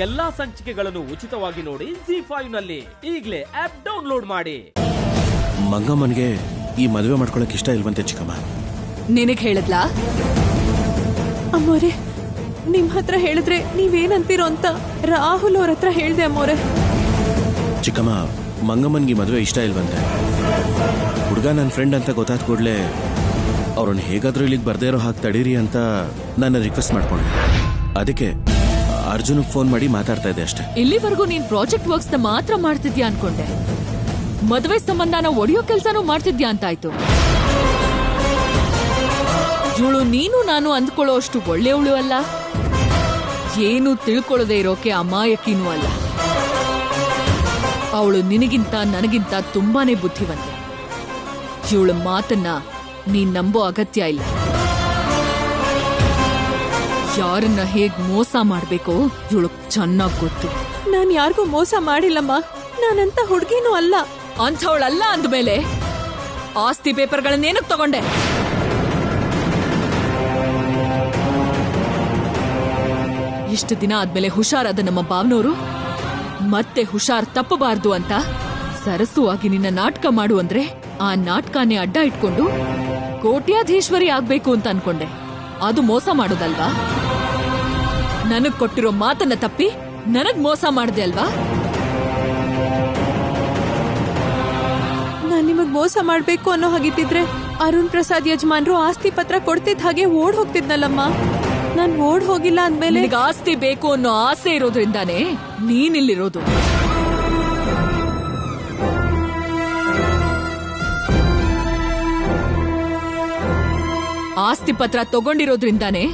ಎಲ್ಲಾ ಸಂಚಿಕೆಗಳನ್ನು ಉಚಿತವಾಗಿ ನೋಡಿ ZEE5 ನಲ್ಲಿ. ಈಗಲೇ ಆಪ್ ಡೌನ್ಲೋಡ್ ಮಾಡಿ. ಮಂಗಮ್ಮನಿಗೆ ಈ ಮದುವೆ ಮಾಡ್ಕೊಳಕ್ ಇಷ್ಟ ಇಲ್ವಂತೆ ಚಿಕ್ಕಮ್ಮ. ನಿನಗ್ ಹೇಳಿದ್ಲಾ? ಅಮ್ಮೋರೆ, ನಿಮ್ ಹತ್ರ ಹೇಳಿದ್ರೆ ನೀವೇನಂತೀರೋ ಅಂತ ರಾಹುಲ್ ಅವ್ರ ಹತ್ರ ಹೇಳ್ದೆ ಅಮ್ಮೋರೆ. ಚಿಕ್ಕಮ್ಮ, ಮಂಗಮ್ಮನ್ಗೆ ಮದುವೆ ಇಷ್ಟ ಇಲ್ವಂತೆ. ಹುಡುಗ ನನ್ನ ಫ್ರೆಂಡ್ ಅಂತ ಗೊತ್ತಾದ ಕೂಡಲೇ ಅವ್ರನ್ನ ಹೇಗಾದ್ರೂ ಇಲ್ಲಿಗೆ ಬರ್ದೇ ಇರೋ ಹಾಗೆ ತಡೀರಿ ಅಂತ ನನ್ನ ರಿಕ್ವೆಸ್ಟ್ ಮಾಡ್ಕೊಂಡೆ. ಅದಕ್ಕೆ ಅರ್ಜುನ್ಗೆ ಫೋನ್ ಮಾಡಿ ಮಾತಾಡ್ತಾ ಇದ್ದೆ ಅಷ್ಟೇ. ಇಲ್ಲಿವರೆಗೂ ನೀನ್ ಪ್ರಾಜೆಕ್ಟ್ ವರ್ಕ್ಸ್ ನ ಮಾತ್ರ ಮಾಡ್ತಿದ್ಯಾ ಅನ್ಕೊಂಡೆ. ಮದುವೆ ಸಂಬಂಧನ ಒಡೆಯೋ ಕೆಲ್ಸನೂ ಮಾಡ್ತಿದ್ಯಾ ಅಂತಾಯ್ತು. ಇವಳು ನೀನು ನಾನು ಅಂದ್ಕೊಳ್ಳೋ ಅಷ್ಟು ಒಳ್ಳೆಯವಳು ಅಲ್ಲ, ಏನು ತಿಳ್ಕೊಳ್ಳದೆ ಇರೋಕೆ ಅಮಾಯಕಿನೂ ಅಲ್ಲ. ಅವಳು ನಿನಗಿಂತ ನನಗಿಂತ ತುಂಬಾನೇ ಬುದ್ಧಿವಂತೆ. ಇವಳ ಮಾತನ್ನ ನೀನ್ ನಂಬೋ ಅಗತ್ಯ ಇಲ್ಲ. ಯಾರನ್ನ ಹೇಗ್ ಮೋಸ ಮಾಡ್ಬೇಕೋ ಇವಳು ಚೆನ್ನಾಗ್ ಗೊತ್ತು. ನಾನ್ ಯಾರಿಗೂ ಮೋಸ ಮಾಡಿಲ್ಲಮ್ಮ. ನಾನಂತ ಹುಡ್ಗಿನೂ ಅಲ್ಲ. ಅಂಥವಳಲ್ಲ ಅಂದ್ಮೇಲೆ ಆಸ್ತಿ ಪೇಪರ್ಗಳನ್ನೇನಕ್ ತಗೊಂಡೆ? ಇಷ್ಟು ದಿನ ಆದ್ಮೇಲೆ ಹುಷಾರಾದ ನಮ್ಮ ಭಾವನವರು ಮತ್ತೆ ಹುಷಾರ್ ತಪ್ಪಬಾರ್ದು ಅಂತ ಸರಸುವಾಗಿ ನಿನ್ನ ನಾಟಕ ಮಾಡು ಅಂದ್ರೆ ಆ ನಾಟಕನೇ ಅಡ್ಡ ಇಟ್ಕೊಂಡು ಕೋಟ್ಯಾಧೀಶ್ವರಿ ಆಗ್ಬೇಕು ಅಂತ ಅನ್ಕೊಂಡೆ. ಅದು ಮೋಸ ಮಾಡೋದಲ್ವಾ? ನನಗ್ ಕೊಟ್ಟಿರೋ ಮಾತನ್ನ ತಪ್ಪಿ ನನಗ್ ಮೋಸ ಮಾಡ್ದೆ ಅಲ್ವಾ? ನಾನ್ ನಿಮಗ್ ಮೋಸ ಮಾಡ್ಬೇಕು ಅನ್ನೋ ಹಾಗಿತ್ತಿದ್ರೆ ಅರುಣ್ ಪ್ರಸಾದ್ ಯಜಮಾನ್ರು ಆಸ್ತಿ ಪತ್ರ ಕೊಡ್ತಿದ್ ಹಾಗೆ ಓಡ್ ಹೋಗ್ತಿದ್ನಲ್ಲಮ್ಮ. ನಾನ್ ಓಡ್ ಹೋಗಿಲ್ಲ ಅಂದ್ಮೇಲೆ ನಿನಗೆ ಆಸ್ತಿ ಬೇಕು ಅನ್ನೋ ಆಸೆ ಇರೋದ್ರಿಂದಾನೇ ನೀನಿಲ್ಲಿರೋದು. ಆಸ್ತಿ ಪತ್ರ ತಗೊಂಡಿರೋದ್ರಿಂದಾನೇ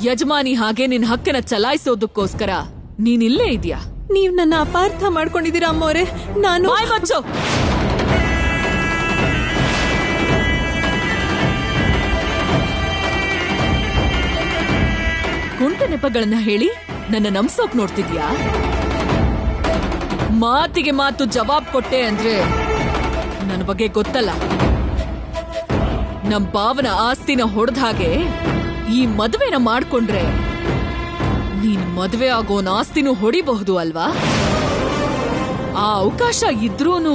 ಯಜಮಾನಿ ಹಾಗೆ ನಿನ್ ಹಕ್ಕನ್ನ ಚಲಾಯಿಸೋದಕ್ಕೋಸ್ಕರ ನೀನಿಲ್ಲೇ ಇದೆಯಾ? ನೀವ್ ನನ್ನ ಅಪಾರ್ಥ ಮಾಡ್ಕೊಂಡಿದೀರಾ ಅಮ್ಮೋರೆ. ನಾನು ಕುಂಟ ನೆಪಗಳನ್ನ ಹೇಳಿ ನನ್ನ ನಂಬ್ಸೋಕ್ ನೋಡ್ತಿದ್ಯಾ? ಮಾತಿಗೆ ಮಾತು ಜವಾಬ್ ಕೊಟ್ಟೆ ಅಂದ್ರೆ ನನ್ನ ಬಗ್ಗೆ ಗೊತ್ತಲ್ಲ. ನಮ್ ಭಾವನ ಆಸ್ತಿನ ಹೊಡೆದ ಹಾಗೆ ಈ ಮದುವೆನ ಮಾಡ್ಕೊಂಡ್ರೆ ನೀನ್ ಮದುವೆ ಆಗೋನ್ ಆಸ್ತಿನೂ ಹೊಡಿಬಹುದು ಅಲ್ವಾ? ಆ ಅವಕಾಶ ಇದ್ರೂನು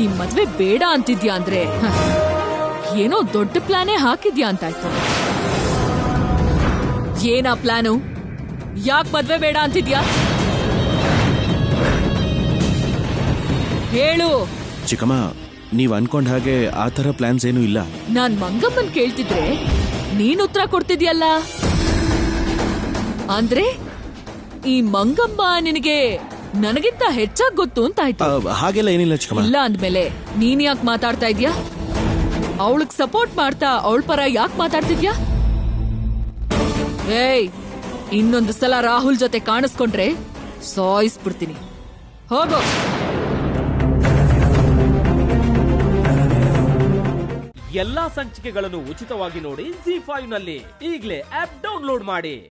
ಈ ಮದ್ವೆ ಬೇಡ ಅಂತಿದ್ಯಾ ಅಂದ್ರೆ ಏನೋ ದೊಡ್ಡ ಪ್ಲಾನೇ ಹಾಕಿದ್ಯಾ ಅಂತಾಯ್ತು. ಏನಾ ಪ್ಲಾನು? ಯಾಕೆ ಮದ್ವೆ ಬೇಡ ಅಂತಿದ್ಯಾ? ಹೇಳು. ಚಿಕ್ಕಮ್ಮ, ನೀವ್ ಅನ್ಕೊಂಡ್ ಹಾಗೆ ಆ ತರ ಪ್ಲಾನ್ಸ್ ಏನೂ ಇಲ್ಲ. ನಾನ್ ಮಂಗಮ್ಮನ್ ಕೇಳ್ತಿದ್ರೆ ನೀನ್ ಉತ್ತರ ಕೊಡ್ತಿದ್ಯಲ್ಲ. ಅಂದ್ರೆ ಈ ಮಂಗಮ್ಮ ನಿನಗೆ ನನಗಿಂತ ಹೆಚ್ಚಾಗ್ ಗೊತ್ತು ಅಂತ ಆಯ್ತು. ಹಾಗೆಲ್ಲ ಏನಿಲ್ಲ ಚಿಕ್ಕಮ್ಮ. ಇಲ್ಲ ಅಂದ್ಮೇಲೆ ನೀನ್ ಯಾಕೆ ಮಾತಾಡ್ತಾ ಇದ್ಯಾ? ಅವಳಗ್ ಸಪೋರ್ಟ್ ಮಾಡ್ತಾ ಅವಳ ಪರ ಯಾಕೆ ಮಾತಾಡ್ತಿದ್ಯಾ? ಏಯ್, ಇನ್ನೊಂದು ಸಲ ರಾಹುಲ್ ಜೊತೆ ಕಾಣಿಸ್ಕೊಂಡ್ರೆ ಸಾಯಿಸ್ಬಿಡ್ತೀನಿ. ಹೋಗೋ. ಎಲ್ಲಾ ಸಂಚಿಕೆಗಳನ್ನು ಉಚಿತವಾಗಿ ನೋಡಿ ZEE5 ನಲ್ಲಿ. ಈಗಲೇ ಆಪ್ ಡೌನ್ಲೋಡ್ ಮಾಡಿ.